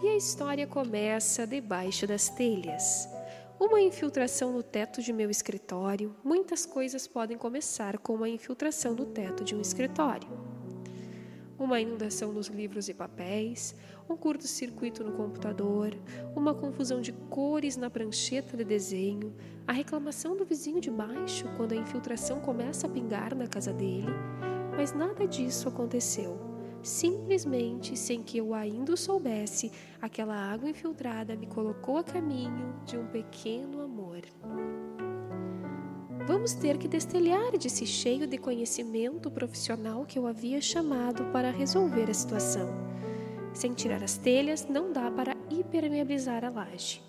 E a história começa debaixo das telhas. Uma infiltração no teto de meu escritório. Muitas coisas podem começar com uma infiltração no teto de um escritório. Uma inundação nos livros e papéis, um curto-circuito no computador, uma confusão de cores na prancheta de desenho, a reclamação do vizinho de baixo quando a infiltração começa a pingar na casa dele. Mas nada disso aconteceu. Simplesmente, sem que eu ainda o soubesse, aquela água infiltrada me colocou a caminho de um pequeno amor. Vamos ter que destelhar, disse cheio de conhecimento profissional que eu havia chamado para resolver a situação. Sem tirar as telhas, não dá para impermeabilizar a laje.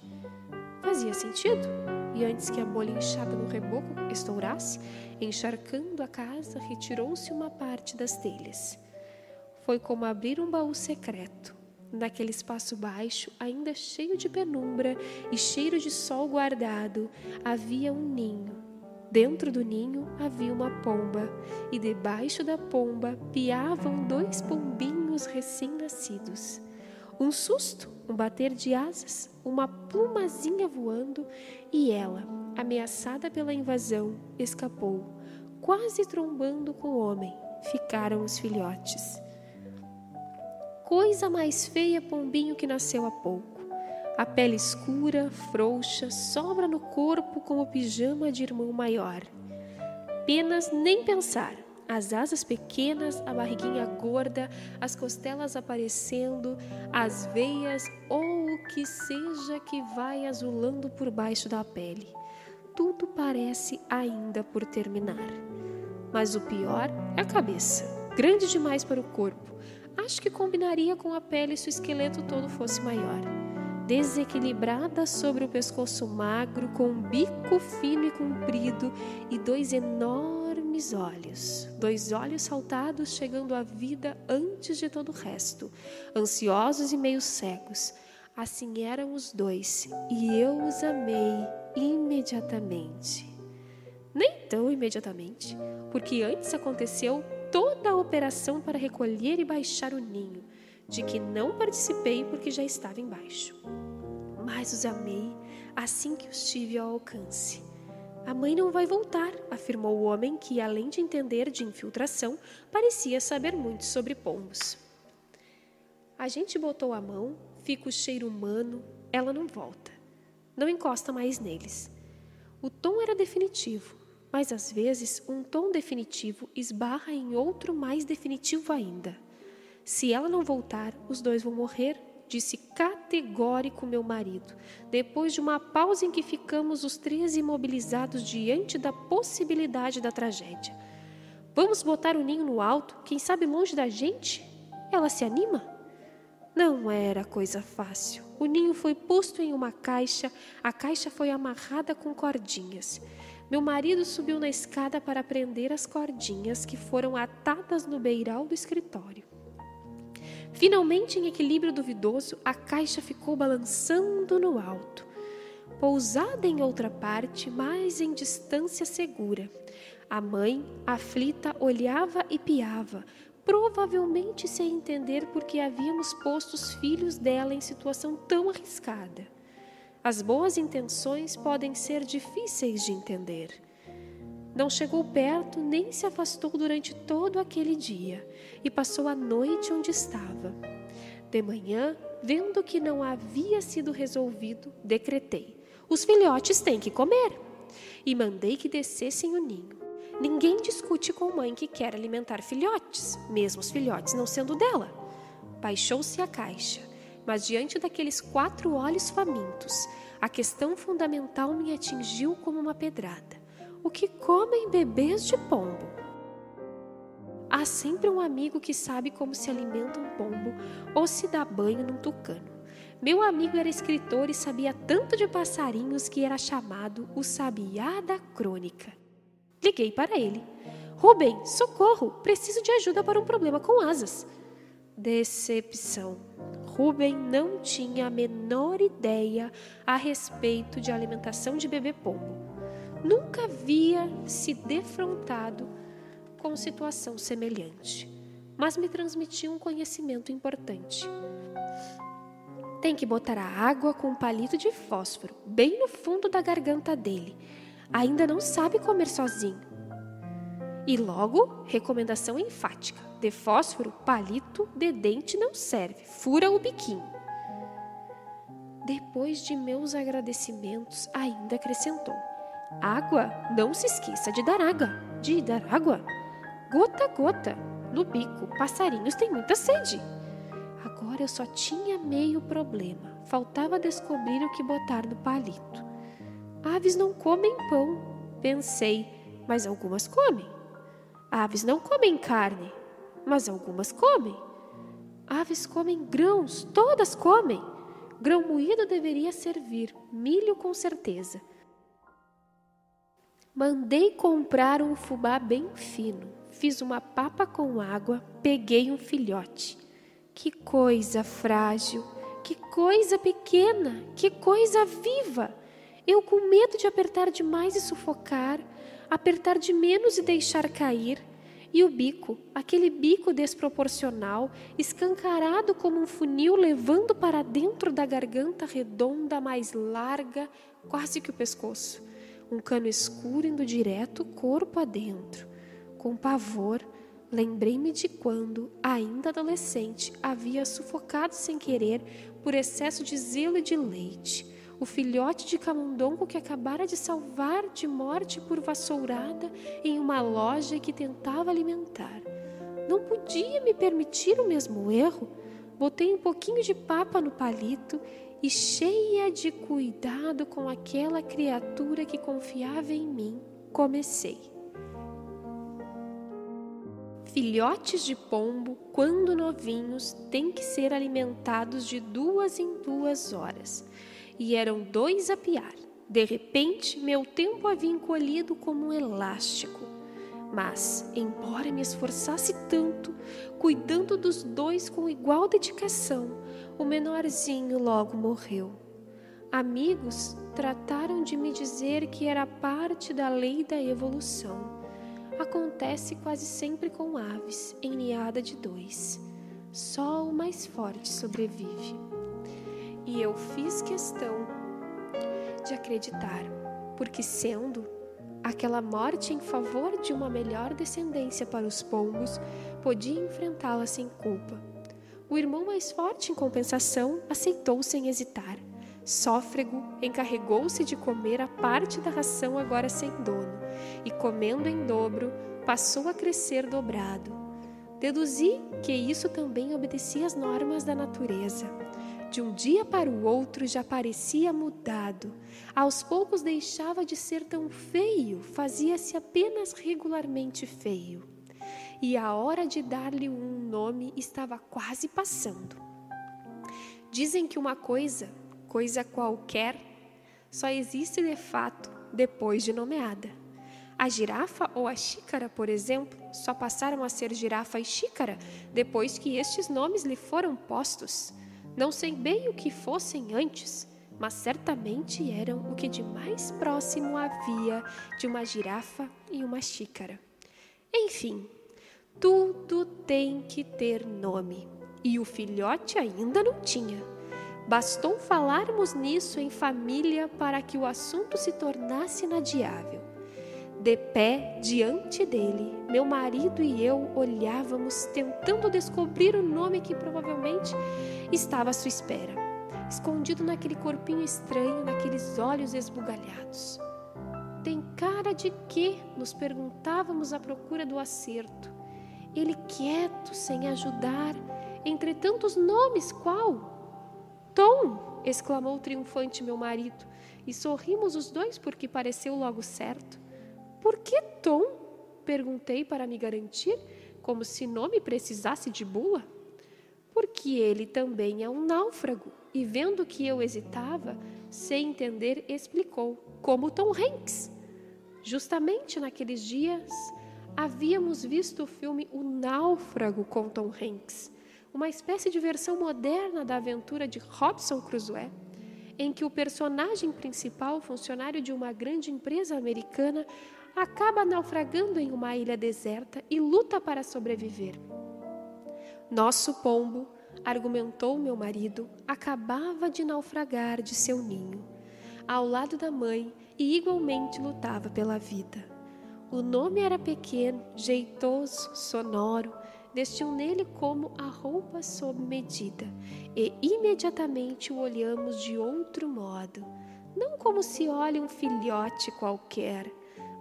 Fazia sentido. E antes que a bolha inchada no reboco estourasse, encharcando a casa, retirou-se uma parte das telhas. Foi como abrir um baú secreto. Naquele espaço baixo, ainda cheio de penumbra e cheiro de sol guardado, havia um ninho. Dentro do ninho havia uma pomba, e debaixo da pomba piavam 2 pombinhos recém-nascidos. Um susto, um bater de asas, uma plumazinha voando, e ela, ameaçada pela invasão, escapou, quase trombando com o homem. Ficaram os filhotes. Coisa mais feia, pombinho que nasceu há pouco. A pele escura, frouxa, sobra no corpo como pijama de irmão maior. Penas nem pensar. As asas pequenas, a barriguinha gorda, as costelas aparecendo, as veias ou o que seja que vai azulando por baixo da pele. Tudo parece ainda por terminar. Mas o pior é a cabeça, grande demais para o corpo. Acho que combinaria com a pele se o esqueleto todo fosse maior. Desequilibrada sobre o pescoço magro, com um bico fino e comprido e 2 enormes olhos. 2 olhos saltados chegando à vida antes de todo o resto, ansiosos e meio cegos. Assim eram os 2, e eu os amei imediatamente. Nem tão imediatamente, porque antes aconteceu toda a operação para recolher e baixar o ninho, de que não participei porque já estava embaixo. Mas os amei assim que os tive ao alcance. A mãe não vai voltar, afirmou o homem que, além de entender de infiltração, parecia saber muito sobre pombos. A gente botou a mão, fica o cheiro humano, ela não volta. Não encosta mais neles. O tom era definitivo. Mas às vezes um tom definitivo esbarra em outro mais definitivo ainda. Se ela não voltar, os 2 vão morrer, disse categórico meu marido, depois de uma pausa em que ficamos os 3 imobilizados diante da possibilidade da tragédia. Vamos botar o ninho no alto, quem sabe longe da gente? Ela se anima? Não era coisa fácil. O ninho foi posto em uma caixa, a caixa foi amarrada com cordinhas. Meu marido subiu na escada para prender as cordinhas que foram atadas no beiral do escritório. Finalmente, em equilíbrio duvidoso, a caixa ficou balançando no alto. Pousada em outra parte, mas em distância segura. A mãe, aflita, olhava e piava, provavelmente sem entender por que havíamos posto os filhos dela em situação tão arriscada. As boas intenções podem ser difíceis de entender. Não chegou perto nem se afastou durante todo aquele dia e passou a noite onde estava. De manhã, vendo que não havia sido resolvido, decretei: os filhotes têm que comer. E mandei que descessem o ninho. Ninguém discute com mãe que quer alimentar filhotes, mesmo os filhotes não sendo dela. Baixou-se a caixa, mas diante daqueles 4 olhos famintos, a questão fundamental me atingiu como uma pedrada. O que comem bebês de pombo? Há sempre um amigo que sabe como se alimenta um pombo ou se dá banho num tucano. Meu amigo era escritor e sabia tanto de passarinhos que era chamado o sabiá da crônica. Liguei para ele. Rubem, socorro, preciso de ajuda para um problema com asas. Decepção. Rubem não tinha a menor ideia a respeito de alimentação de bebê pombo. Nunca havia se defrontado com situação semelhante, mas me transmitiu um conhecimento importante. Tem que botar a água com um palito de fósforo, bem no fundo da garganta dele. Ainda não sabe comer sozinho. E logo, recomendação enfática: de fósforo, palito de dente não serve, fura o biquinho. Depois de meus agradecimentos, ainda acrescentou: água, não se esqueça de dar água, gota a gota, no bico, passarinhos têm muita sede. Agora eu só tinha meio problema, faltava descobrir o que botar no palito. Aves não comem pão, pensei, mas algumas comem. Aves não comem carne, mas algumas comem. Aves comem grãos, todas comem. Grão moído deveria servir, milho com certeza. Mandei comprar um fubá bem fino, fiz uma papa com água, peguei um filhote. Que coisa frágil, que coisa pequena, que coisa viva! Eu com medo de apertar demais e sufocar, apertar de menos e deixar cair. E o bico, aquele bico desproporcional, escancarado como um funil levando para dentro da garganta redonda mais larga, quase que o pescoço. Um cano escuro indo direto corpo adentro. Com pavor, lembrei-me de quando, ainda adolescente, havia sufocado sem querer por excesso de zelo e de leite. O filhote de camundongo que acabara de salvar de morte por vassourada em uma loja que tentava alimentar. Não podia me permitir o mesmo erro. Botei um pouquinho de papa no palito e, cheia de cuidado com aquela criatura que confiava em mim, comecei. Filhotes de pombo, quando novinhos, têm que ser alimentados de 2 em 2 horas. E eram 2 a piar. De repente, meu tempo havia encolhido como um elástico. Mas, embora me esforçasse tanto, cuidando dos 2 com igual dedicação, o menorzinho logo morreu. Amigos trataram de me dizer que era parte da lei da evolução. Acontece quase sempre com aves, em ninhada de 2. Só o mais forte sobrevive. E eu fiz questão de acreditar, porque sendo aquela morte em favor de uma melhor descendência para os pombos, podia enfrentá-la sem culpa. O irmão mais forte, em compensação, aceitou sem hesitar. Sófrego encarregou-se de comer a parte da ração agora sem dono, e comendo em dobro, passou a crescer dobrado. Deduzi que isso também obedecia às normas da natureza. De um dia para o outro já parecia mudado. Aos poucos deixava de ser tão feio, fazia-se apenas regularmente feio. E a hora de dar-lhe um nome estava quase passando. Dizem que uma coisa qualquer, só existe de fato depois de nomeada. A girafa ou a xícara, por exemplo, só passaram a ser girafa e xícara depois que estes nomes lhe foram postos. Não sei bem o que fossem antes, mas certamente eram o que de mais próximo havia de uma girafa e uma xícara. Enfim, tudo tem que ter nome, e o filhote ainda não tinha. Bastou falarmos nisso em família para que o assunto se tornasse inadiável. De pé diante dele, meu marido e eu olhávamos, tentando descobrir o nome que provavelmente estava à sua espera, escondido naquele corpinho estranho, naqueles olhos esbugalhados. Tem cara de quê? Nos perguntávamos à procura do acerto. Ele quieto, sem ajudar, entre tantos nomes, qual? Tom! Exclamou triunfante meu marido, e sorrimos os 2 porque pareceu logo certo. Por que Tom? Perguntei para me garantir, como se nome precisasse de bula. Porque ele também é um náufrago, e vendo que eu hesitava, sem entender, explicou, como Tom Hanks. Justamente naqueles dias, havíamos visto o filme O Náufrago com Tom Hanks, uma espécie de versão moderna da aventura de Robinson Crusoe, em que o personagem principal, funcionário de uma grande empresa americana, acaba naufragando em uma ilha deserta e luta para sobreviver. Nosso pombo, argumentou meu marido, acabava de naufragar de seu ninho, ao lado da mãe, e igualmente lutava pela vida. O nome era pequeno, jeitoso, sonoro, vestiu nele como a roupa sob medida, e imediatamente o olhamos de outro modo, não como se olha um filhote qualquer,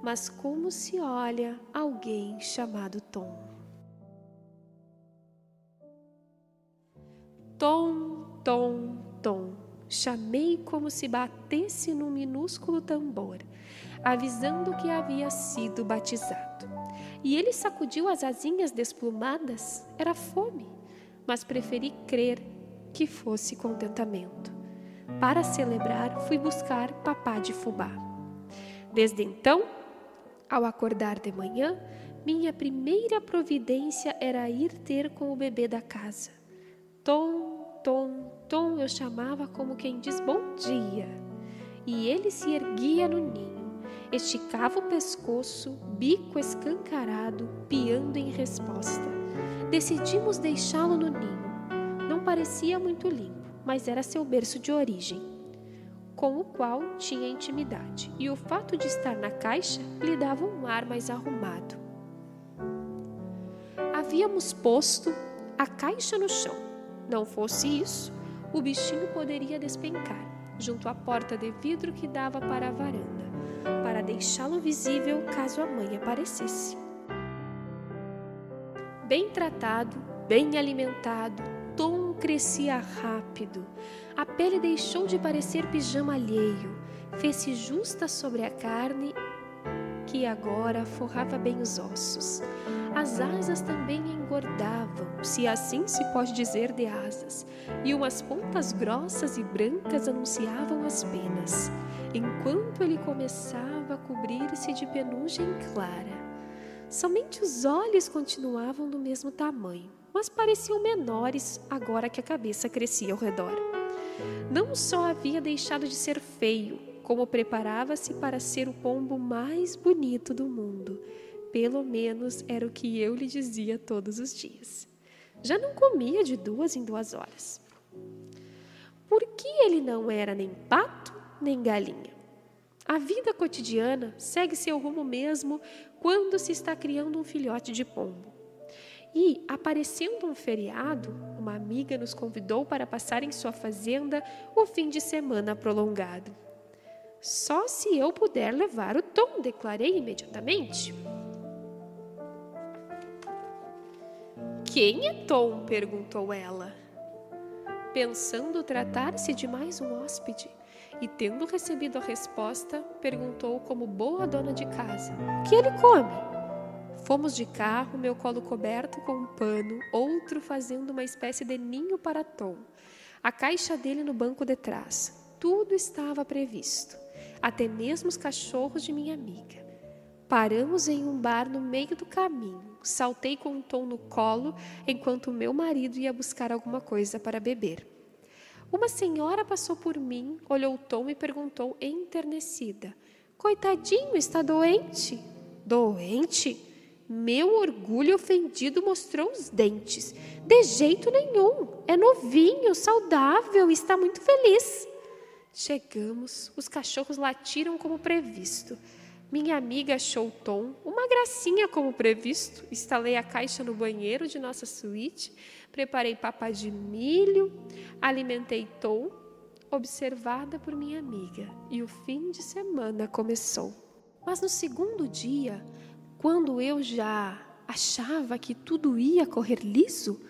mas como se olha alguém chamado Tom. Tom, Tom, Tom, chamei como se batesse num minúsculo tambor, avisando que havia sido batizado. E ele sacudiu as asinhas desplumadas. Era fome, mas preferi crer que fosse contentamento. Para celebrar, fui buscar papá de fubá. Desde então, ao acordar de manhã, minha primeira providência era ir ter com o bebê da casa. Tom, Tom, Tom, eu chamava como quem diz bom dia. E ele se erguia no ninho, esticava o pescoço, bico escancarado, piando em resposta. Decidimos deixá-lo no ninho. Não parecia muito limpo, mas era seu berço de origem, com o qual tinha intimidade, e o fato de estar na caixa lhe dava um ar mais arrumado. Havíamos posto a caixa no chão. Não fosse isso, o bichinho poderia despencar junto à porta de vidro que dava para a varanda, para deixá-lo visível caso a mãe aparecesse. Bem tratado, bem alimentado, Tom crescia rápido. A pele deixou de parecer pijama alheio, fez-se justa sobre a carne que agora forrava bem os ossos. As asas também engordavam, se assim se pode dizer de asas, e umas pontas grossas e brancas anunciavam as penas, enquanto ele começava a cobrir-se de penugem clara. Somente os olhos continuavam do mesmo tamanho, mas pareciam menores agora que a cabeça crescia ao redor. Não só havia deixado de ser feio, como preparava-se para ser o pombo mais bonito do mundo. Pelo menos era o que eu lhe dizia todos os dias. Já não comia de 2 em 2 horas. Por que ele não era nem pato, nem galinha? A vida cotidiana segue seu rumo mesmo quando se está criando um filhote de pombo. E, aparecendo um feriado, uma amiga nos convidou para passar em sua fazenda o fim de semana prolongado. Só se eu puder levar o Tom, declarei imediatamente. Quem é Tom? Perguntou ela, pensando tratar-se de mais um hóspede, e tendo recebido a resposta, perguntou como boa dona de casa: o que ele come? Fomos de carro, meu colo coberto com um pano, outro fazendo uma espécie de ninho para Tom, a caixa dele no banco de trás. Tudo estava previsto, até mesmo os cachorros de minha amiga. Paramos em um bar no meio do caminho. Saltei com o Tom no colo, enquanto meu marido ia buscar alguma coisa para beber. Uma senhora passou por mim, olhou o Tom e perguntou enternecida: coitadinho, está doente? Doente? Meu orgulho ofendido mostrou os dentes. De jeito nenhum, é novinho, saudável e está muito feliz. Chegamos, os cachorros latiram como previsto. Minha amiga achou Tom uma gracinha como previsto. Instalei a caixa no banheiro de nossa suíte, preparei papá de milho, alimentei Tom, observada por minha amiga, e o fim de semana começou. Mas no segundo dia, quando eu já achava que tudo ia correr liso,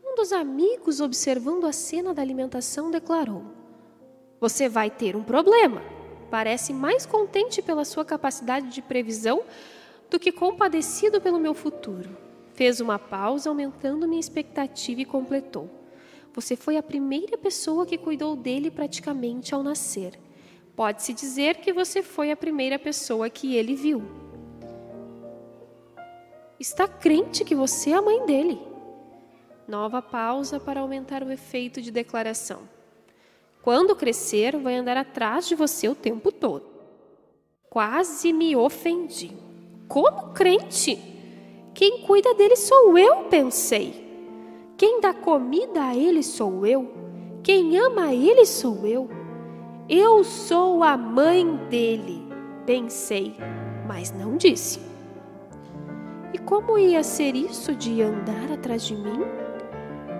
um dos amigos, observando a cena da alimentação, declarou: você vai ter um problema. Parece mais contente pela sua capacidade de previsão do que compadecido pelo meu futuro. Fez uma pausa, aumentando minha expectativa, e completou: você foi a primeira pessoa que cuidou dele praticamente ao nascer. Pode-se dizer que você foi a primeira pessoa que ele viu. Está crente que você é a mãe dele? Nova pausa para aumentar o efeito de declaração. Quando crescer, vai andar atrás de você o tempo todo. Quase me ofendi. Como crente? Quem cuida dele sou eu, pensei. Quem dá comida a ele sou eu. Quem ama a ele sou eu. Eu sou a mãe dele, pensei, mas não disse. E como ia ser isso de andar atrás de mim?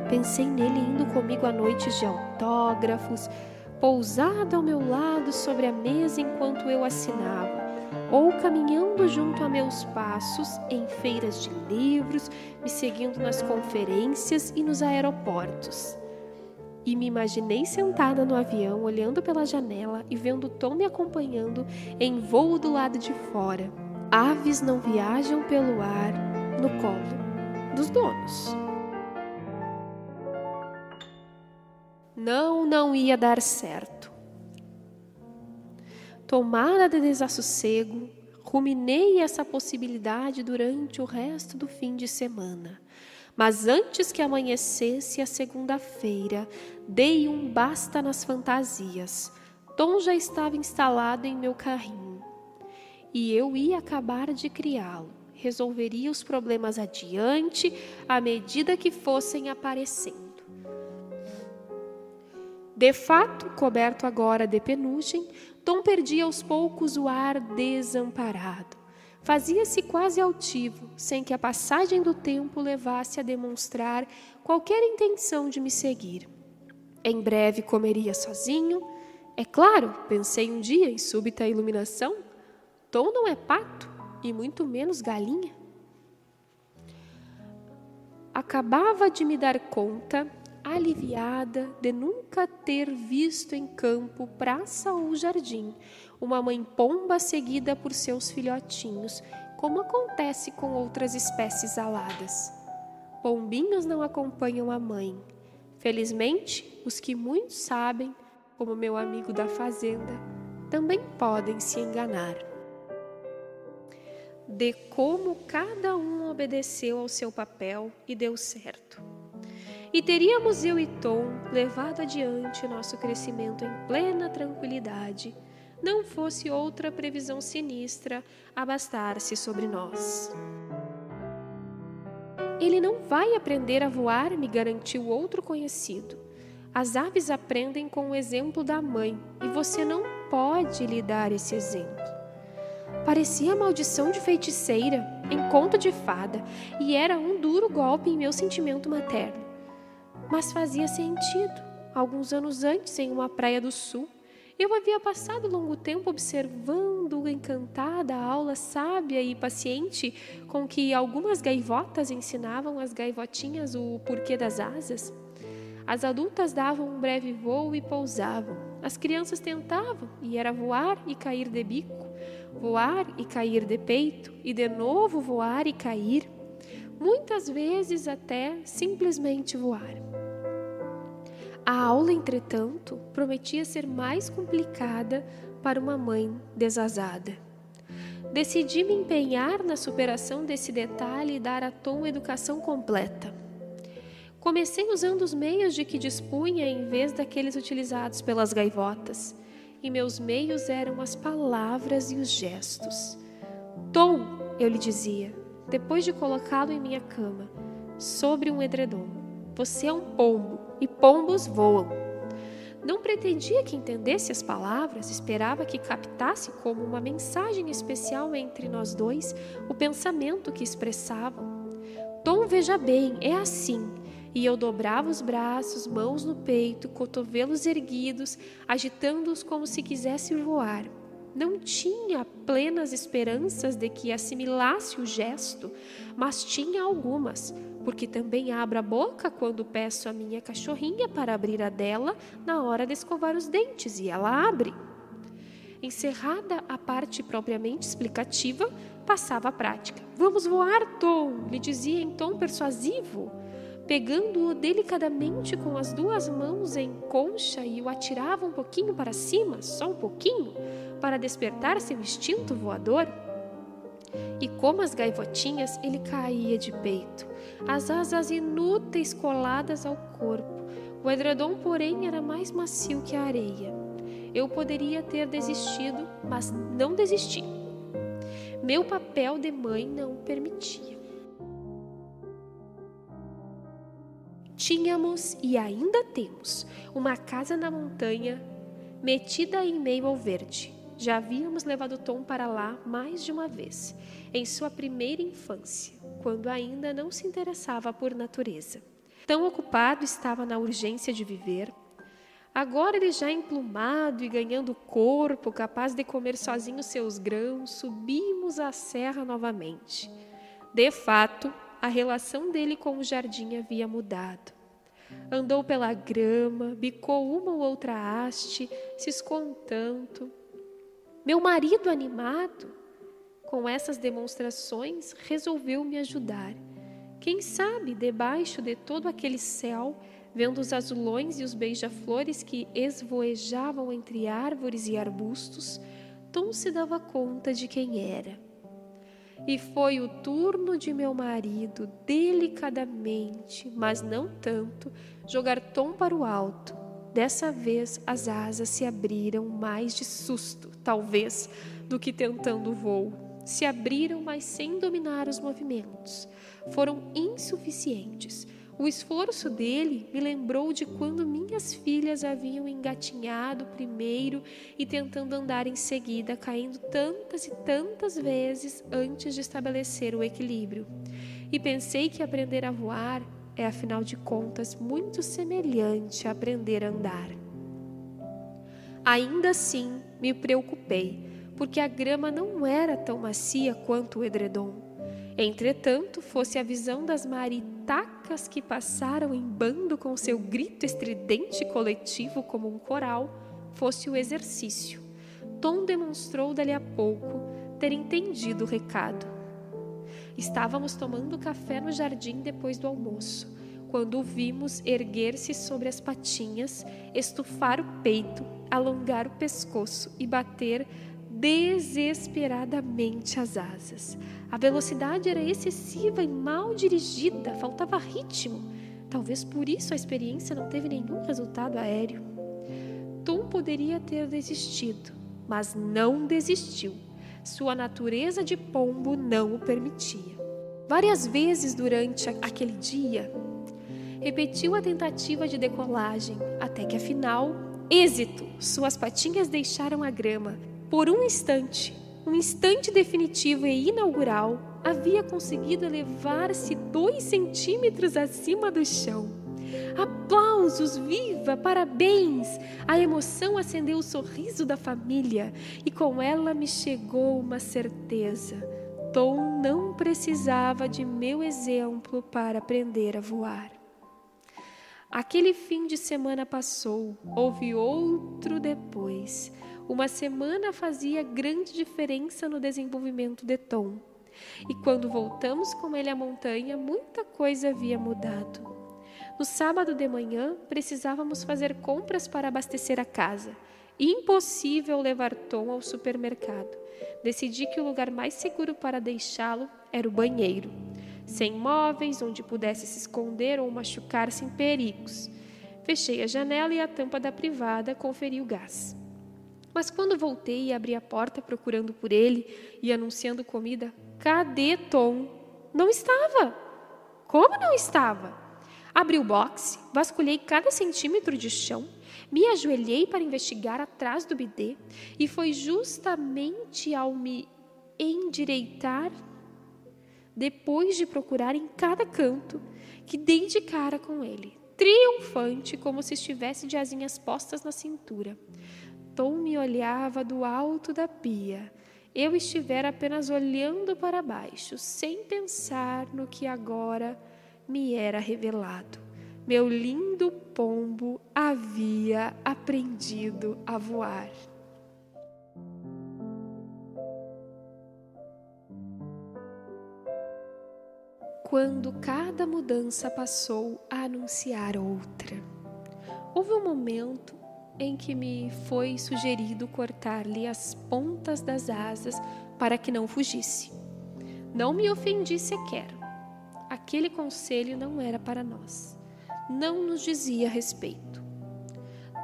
Pensei nele indo comigo a noites de autógrafos, pousado ao meu lado sobre a mesa enquanto eu assinava, ou caminhando junto a meus passos em feiras de livros, me seguindo nas conferências e nos aeroportos. E me imaginei sentada no avião, olhando pela janela e vendo Tom me acompanhando em voo do lado de fora. Aves não viajam pelo ar no colo dos donos. Não ia dar certo. Tomada de desassossego, ruminei essa possibilidade durante o resto do fim de semana. Mas antes que amanhecesse a segunda-feira, dei um basta nas fantasias. Tom já estava instalado em meu carrinho. E eu ia acabar de criá-lo. Resolveria os problemas adiante, à medida que fossem aparecendo. De fato, coberto agora de penugem, Tom perdia aos poucos o ar desamparado. Fazia-se quase altivo, sem que a passagem do tempo levasse a demonstrar qualquer intenção de me seguir. Em breve comeria sozinho. É claro, pensei um dia em súbita iluminação, Tom não é pato, e muito menos galinha. Acabava de me dar conta, aliviada, de nunca ter visto em campo, praça ou jardim, uma mãe pomba seguida por seus filhotinhos, como acontece com outras espécies aladas. Pombinhos não acompanham a mãe. Felizmente, os que muito sabem, como meu amigo da fazenda, também podem se enganar. De como cada um obedeceu ao seu papel e deu certo. E teríamos eu e Tom levado adiante nosso crescimento em plena tranquilidade, não fosse outra previsão sinistra abastar-se sobre nós. Ele não vai aprender a voar, me garantiu outro conhecido. As aves aprendem com o exemplo da mãe, e você não pode lhe dar esse exemplo. Parecia maldição de feiticeira, em conto de fada, e era um duro golpe em meu sentimento materno. Mas fazia sentido. Alguns anos antes, em uma praia do sul, eu havia passado longo tempo observando encantada a aula sábia e paciente com que algumas gaivotas ensinavam às gaivotinhas o porquê das asas. As adultas davam um breve voo e pousavam. As crianças tentavam, e era voar e cair de bico, voar e cair de peito, e de novo voar e cair. Muitas vezes até simplesmente voar. A aula, entretanto, prometia ser mais complicada para uma mãe desasada. Decidi me empenhar na superação desse detalhe e dar a Tom educação completa. Comecei usando os meios de que dispunha em vez daqueles utilizados pelas gaivotas, e meus meios eram as palavras e os gestos. Tom, eu lhe dizia, depois de colocá-lo em minha cama, sobre um edredom, você é um pombo, e pombos voam. Não pretendia que entendesse as palavras, esperava que captasse como uma mensagem especial entre nós dois o pensamento que expressavam. Tom, veja bem, é assim. E eu dobrava os braços, mãos no peito, cotovelos erguidos, agitando-os como se quisesse voar. Não tinha plenas esperanças de que assimilasse o gesto, mas tinha algumas, porque também abro a boca quando peço à minha cachorrinha para abrir a dela na hora de escovar os dentes, e ela abre. Encerrada a parte propriamente explicativa, passava a prática. Vamos voar, Tom, lhe dizia em tom persuasivo, pegando-o delicadamente com as duas mãos em concha e o atirava um pouquinho para cima, só um pouquinho, para despertar seu instinto voador. E como as gaivotinhas, ele caía de peito, as asas inúteis coladas ao corpo. O edredom, porém, era mais macio que a areia. Eu poderia ter desistido, mas não desisti. Meu papel de mãe não o permitia. Tínhamos e ainda temos uma casa na montanha metida em meio ao verde. Já havíamos levado Tom para lá mais de uma vez, em sua primeira infância, quando ainda não se interessava por natureza. Tão ocupado estava na urgência de viver. Agora ele já emplumado e ganhando corpo, capaz de comer sozinho seus grãos, subimos a serra novamente. De fato, a relação dele com o jardim havia mudado. Andou pela grama, bicou uma ou outra haste, ciscou um tanto. Meu marido, animado com essas demonstrações, resolveu me ajudar. Quem sabe, debaixo de todo aquele céu, vendo os azulões e os beija-flores que esvoejavam entre árvores e arbustos, Tom se dava conta de quem era. E foi o turno de meu marido, delicadamente, mas não tanto, jogar Tom para o alto. Dessa vez as asas se abriram mais de susto, talvez, do que tentando o voo. Se abriram, mas sem dominar os movimentos. Foram insuficientes. O esforço dele me lembrou de quando minhas filhas haviam engatinhado primeiro e tentando andar em seguida, caindo tantas e tantas vezes antes de estabelecer o equilíbrio. E pensei que aprender a voar é, afinal de contas, muito semelhante a aprender a andar. Ainda assim, me preocupei, porque a grama não era tão macia quanto o edredom. Entretanto, fosse a visão das maritacas que passaram em bando com seu grito estridente coletivo como um coral, fosse o exercício. Tom demonstrou dali a pouco ter entendido o recado. Estávamos tomando café no jardim depois do almoço, quando o vimos erguer-se sobre as patinhas, estufar o peito, alongar o pescoço e bater desesperadamente as asas. A velocidade era excessiva e mal dirigida, faltava ritmo. Talvez por isso a experiência não teve nenhum resultado aéreo. Tom poderia ter desistido, mas não desistiu. Sua natureza de pombo não o permitia. Várias vezes durante aquele dia, repetiu a tentativa de decolagem, até que afinal, êxito! Suas patinhas deixaram a grama. Por um instante definitivo e inaugural, havia conseguido elevar-se 2 centímetros acima do chão. Aplausos, viva, parabéns! A emoção acendeu o sorriso da família e com ela me chegou uma certeza. Tom não precisava de meu exemplo para aprender a voar. Aquele fim de semana passou, houve outro depois. Uma semana fazia grande diferença no desenvolvimento de Tom. E quando voltamos com ele à montanha, muita coisa havia mudado. No sábado de manhã, precisávamos fazer compras para abastecer a casa. Impossível levar Tom ao supermercado. Decidi que o lugar mais seguro para deixá-lo era o banheiro. Sem móveis, onde pudesse se esconder ou machucar-se em perigos. Fechei a janela e a tampa da privada, conferi o gás. Mas quando voltei e abri a porta procurando por ele e anunciando comida, cadê Tom? Não estava. Como não estava? Abri o boxe, vasculhei cada centímetro de chão, me ajoelhei para investigar atrás do bidê e foi justamente ao me endireitar, depois de procurar em cada canto, que dei de cara com ele, triunfante, como se estivesse de asinhas postas na cintura. Tom me olhava do alto da pia. Eu estivera apenas olhando para baixo, sem pensar no que agora me era revelado. Meu lindo pombo havia aprendido a voar. Quando cada mudança passou a anunciar outra. Houve um momento em que me foi sugerido cortar-lhe as pontas das asas para que não fugisse. Não me ofendi sequer. Aquele conselho não era para nós. Não nos dizia respeito.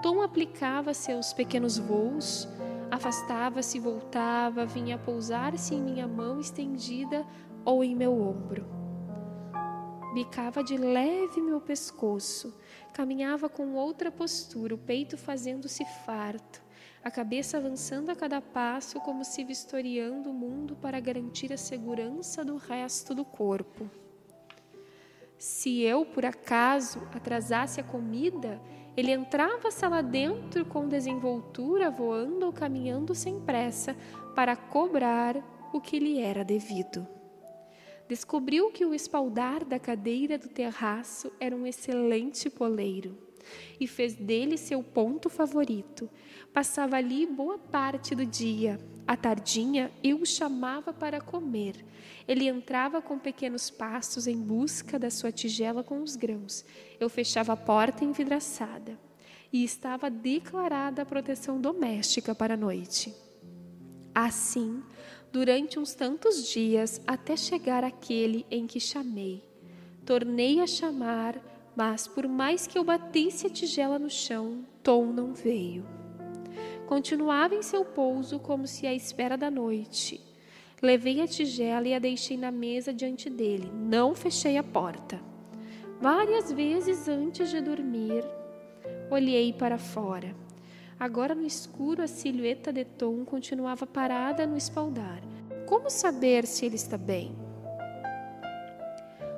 Tom aplicava seus pequenos voos, afastava-se, voltava, vinha pousar-se em minha mão estendida ou em meu ombro. bicava de leve meu pescoço, caminhava com outra postura, o peito fazendo-se farto, a cabeça avançando a cada passo como se vistoriando o mundo para garantir a segurança do resto do corpo. Se eu, por acaso, atrasasse a comida, ele entrava sala dentro com desenvoltura, voando ou caminhando sem pressa para cobrar o que lhe era devido. Descobriu que o espaldar da cadeira do terraço era um excelente poleiro e fez dele seu ponto favorito. Passava ali boa parte do dia. À tardinha, eu o chamava para comer. Ele entrava com pequenos passos em busca da sua tigela com os grãos. Eu fechava a porta envidraçada e estava declarada a proteção doméstica para a noite. Assim, durante uns tantos dias, até chegar aquele em que chamei. Tornei a chamar, mas por mais que eu batesse a tigela no chão, Tom não veio. Continuava em seu pouso como se à espera da noite. Levei a tigela e a deixei na mesa diante dele. Não fechei a porta. Várias vezes antes de dormir, olhei para fora. Agora no escuro, a silhueta de Tom continuava parada no espaldar. Como saber se ele está bem?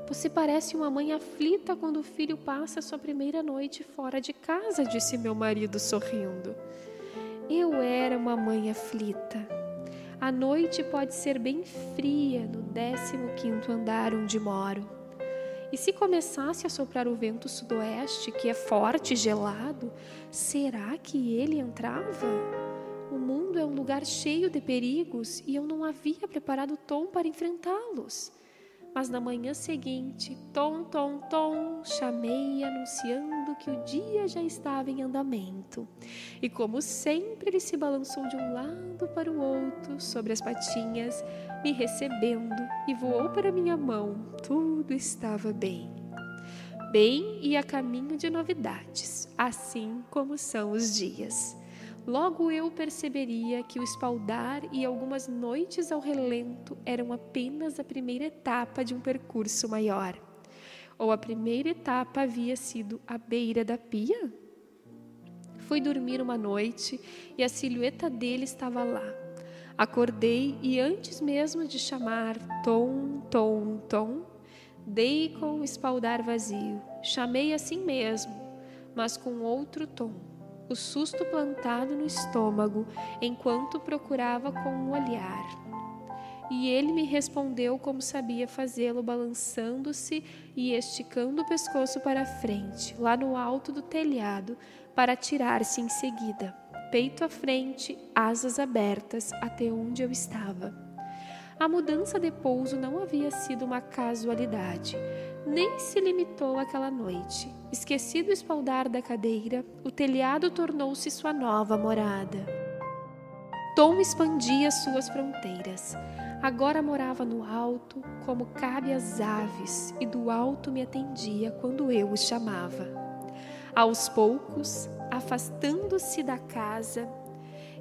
Você parece uma mãe aflita quando o filho passa sua primeira noite fora de casa, disse meu marido sorrindo. Eu era uma mãe aflita. A noite pode ser bem fria no 15º andar onde moro. E se começasse a soprar o vento sudoeste, que é forte e gelado, será que ele entrava? O mundo é um lugar cheio de perigos e eu não havia preparado Tom para enfrentá-los. Mas na manhã seguinte, Tom, Tom, Tom, chamei anunciando que o dia já estava em andamento. E como sempre, ele se balançou de um lado para o outro, sobre as patinhas, me recebendo e voou para minha mão. Tudo estava bem. Bem e a caminho de novidades, assim como são os dias. Logo eu perceberia que o espaldar e algumas noites ao relento eram apenas a primeira etapa de um percurso maior. Ou a primeira etapa havia sido à beira da pia? Fui dormir uma noite e a silhueta dele estava lá. Acordei e antes mesmo de chamar Tom, Tom, Tom, dei com o espaldar vazio. Chamei assim mesmo, mas com outro tom. O susto plantado no estômago, enquanto procurava com um olhar. E ele me respondeu como sabia fazê-lo, balançando-se e esticando o pescoço para a frente, lá no alto do telhado, para atirar-se em seguida, peito à frente, asas abertas, até onde eu estava. A mudança de pouso não havia sido uma casualidade, nem se limitou àquela noite. Esquecido o espaldar da cadeira, o telhado tornou-se sua nova morada. Tom expandia suas fronteiras. Agora morava no alto, como cabe às aves, e do alto me atendia quando eu o chamava. Aos poucos, afastando-se da casa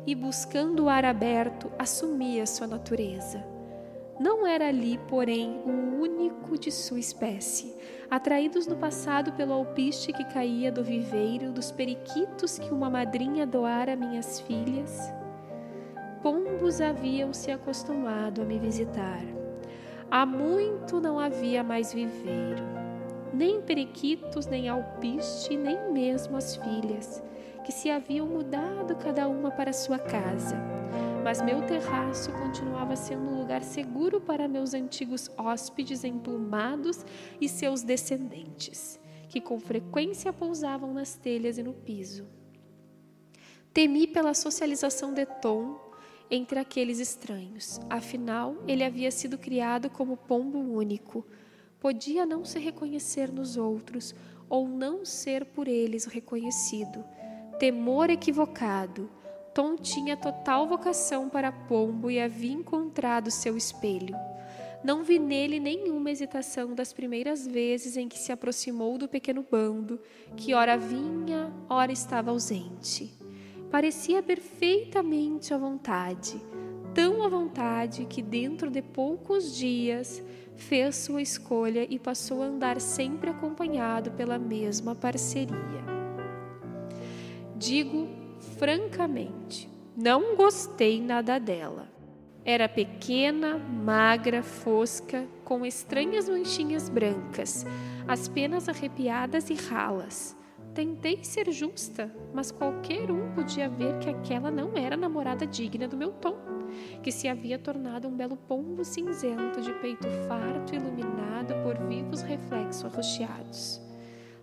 e buscando o ar aberto, assumia sua natureza. Não era ali, porém, o único de sua espécie, atraídos no passado pelo alpiste que caía do viveiro dos periquitos que uma madrinha doara a minhas filhas. Pombos haviam se acostumado a me visitar. Há muito não havia mais viveiro, nem periquitos, nem alpiste, nem mesmo as filhas, que se haviam mudado cada uma para sua casa. Mas meu terraço continuava sendo um lugar seguro para meus antigos hóspedes emplumados e seus descendentes, que com frequência pousavam nas telhas e no piso. Temi pela socialização de Tom entre aqueles estranhos. Afinal, ele havia sido criado como pombo único. Podia não se reconhecer nos outros ou não ser por eles reconhecido. Temor equivocado. Tom tinha total vocação para pombo e havia encontrado seu espelho. Não vi nele nenhuma hesitação das primeiras vezes em que se aproximou do pequeno bando, que ora vinha, ora estava ausente. Parecia perfeitamente à vontade, tão à vontade que dentro de poucos dias fez sua escolha e passou a andar sempre acompanhado pela mesma parceria. Digo francamente, não gostei nada dela. Era pequena, magra, fosca, com estranhas manchinhas brancas, as penas arrepiadas e ralas. Tentei ser justa, mas qualquer um podia ver que aquela não era a namorada digna do meu Tom, que se havia tornado um belo pombo cinzento de peito farto iluminado por vivos reflexos arroxeados.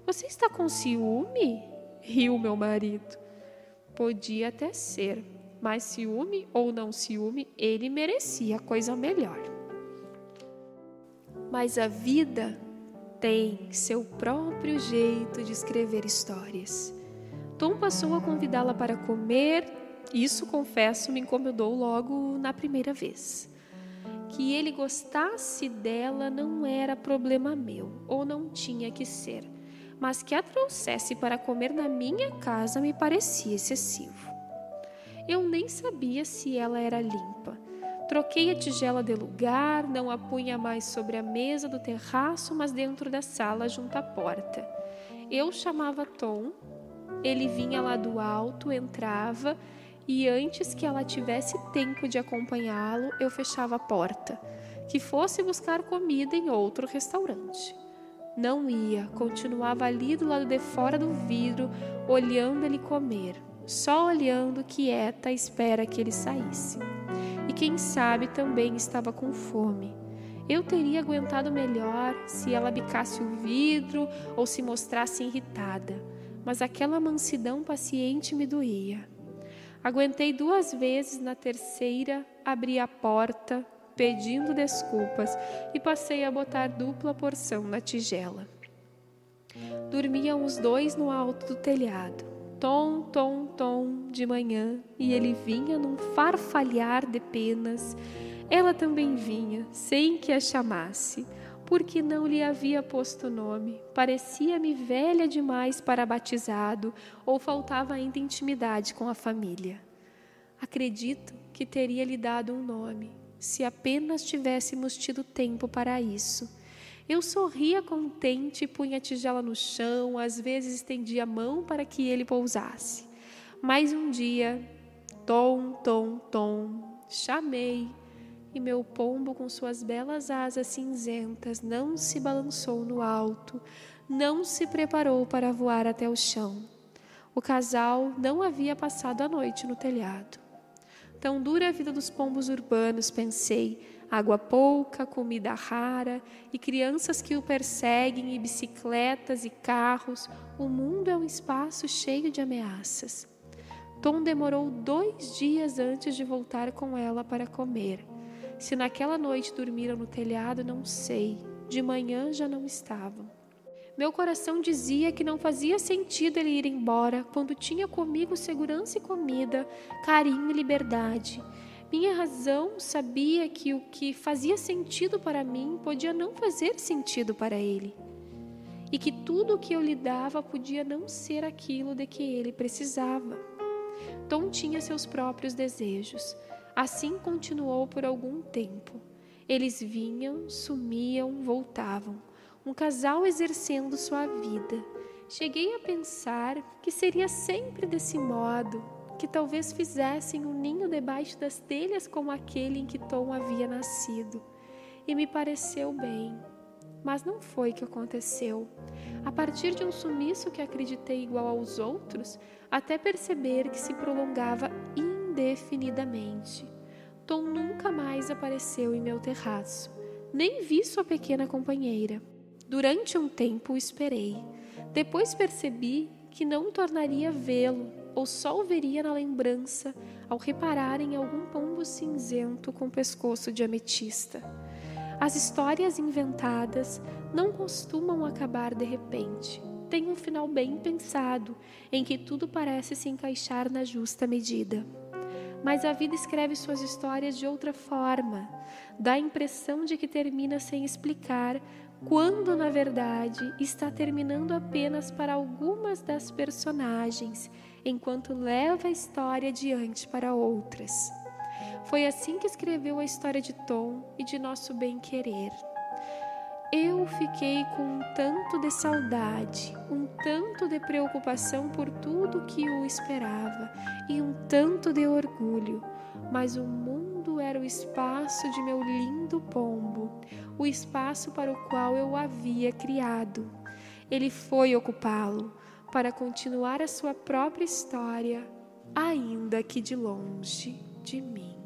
Você está com ciúme? Riu meu marido. Podia até ser, mas ciúme ou não ciúme, ele merecia coisa melhor. Mas a vida tem seu próprio jeito de escrever histórias. Tom passou a convidá-la para comer. Isso, confesso, me incomodou logo na primeira vez. Que ele gostasse dela não era problema meu, ou não tinha que ser, mas que a trouxesse para comer na minha casa me parecia excessivo. Eu nem sabia se ela era limpa. Troquei a tigela de lugar, não a punha mais sobre a mesa do terraço, mas dentro da sala junto à porta. Eu chamava Tom, ele vinha lá do alto, entrava, e antes que ela tivesse tempo de acompanhá-lo, eu fechava a porta, que fosse buscar comida em outro restaurante. Não ia, continuava ali do lado de fora do vidro, olhando ele comer, só olhando, quieta, à espera que ele saísse. E quem sabe também estava com fome. Eu teria aguentado melhor se ela bicasse o vidro ou se mostrasse irritada, mas aquela mansidão paciente me doía. Aguentei 2 vezes, na terceira abri a porta, pedindo desculpas, e passei a botar dupla porção na tigela. Dormiam os 2 no alto do telhado. Tom, tom, tom, de manhã, e ele vinha num farfalhar de penas. Ela também vinha, sem que a chamasse, porque não lhe havia posto nome. Parecia-me velha demais para batizado, ou faltava ainda intimidade com a família. Acredito que teria lhe dado um nome, se apenas tivéssemos tido tempo para isso. Eu sorria contente e punha a tigela no chão, às vezes estendia a mão para que ele pousasse. Mas um dia, tom, tom, tom, chamei, e meu pombo com suas belas asas cinzentas não se balançou no alto, não se preparou para voar até o chão. O casal não havia passado a noite no telhado. Tão dura a vida dos pombos urbanos, pensei. Água pouca, comida rara e crianças que o perseguem, e bicicletas e carros. O mundo é um espaço cheio de ameaças. Tom demorou 2 dias antes de voltar com ela para comer. Se naquela noite dormiram no telhado, não sei. De manhã já não estavam. Meu coração dizia que não fazia sentido ele ir embora quando tinha comigo segurança e comida, carinho e liberdade. Minha razão sabia que o que fazia sentido para mim podia não fazer sentido para ele. E que tudo o que eu lhe dava podia não ser aquilo de que ele precisava. Tom tinha seus próprios desejos. Assim continuou por algum tempo. Eles vinham, sumiam, voltavam. Um casal exercendo sua vida. Cheguei a pensar que seria sempre desse modo, que talvez fizessem um ninho debaixo das telhas como aquele em que Tom havia nascido. E me pareceu bem. Mas não foi o que aconteceu. A partir de um sumiço que acreditei igual aos outros, até perceber que se prolongava indefinidamente. Tom nunca mais apareceu em meu terraço. Nem vi sua pequena companheira. Durante um tempo o esperei. Depois percebi que não tornaria a vê-lo, ou só o veria na lembrança ao reparar em algum pombo cinzento com pescoço de ametista. As histórias inventadas não costumam acabar de repente. Tem um final bem pensado, em que tudo parece se encaixar na justa medida. Mas a vida escreve suas histórias de outra forma. Dá a impressão de que termina sem explicar, quando, na verdade, está terminando apenas para algumas das personagens, enquanto leva a história adiante para outras. Foi assim que escreveu a história de Tom e de nosso bem-querer. Eu fiquei com um tanto de saudade, um tanto de preocupação por tudo que o esperava e um tanto de orgulho, mas o mundo era o espaço de meu lindo pombo, o espaço para o qual eu o havia criado. Ele foi ocupá-lo para continuar a sua própria história, ainda que de longe de mim.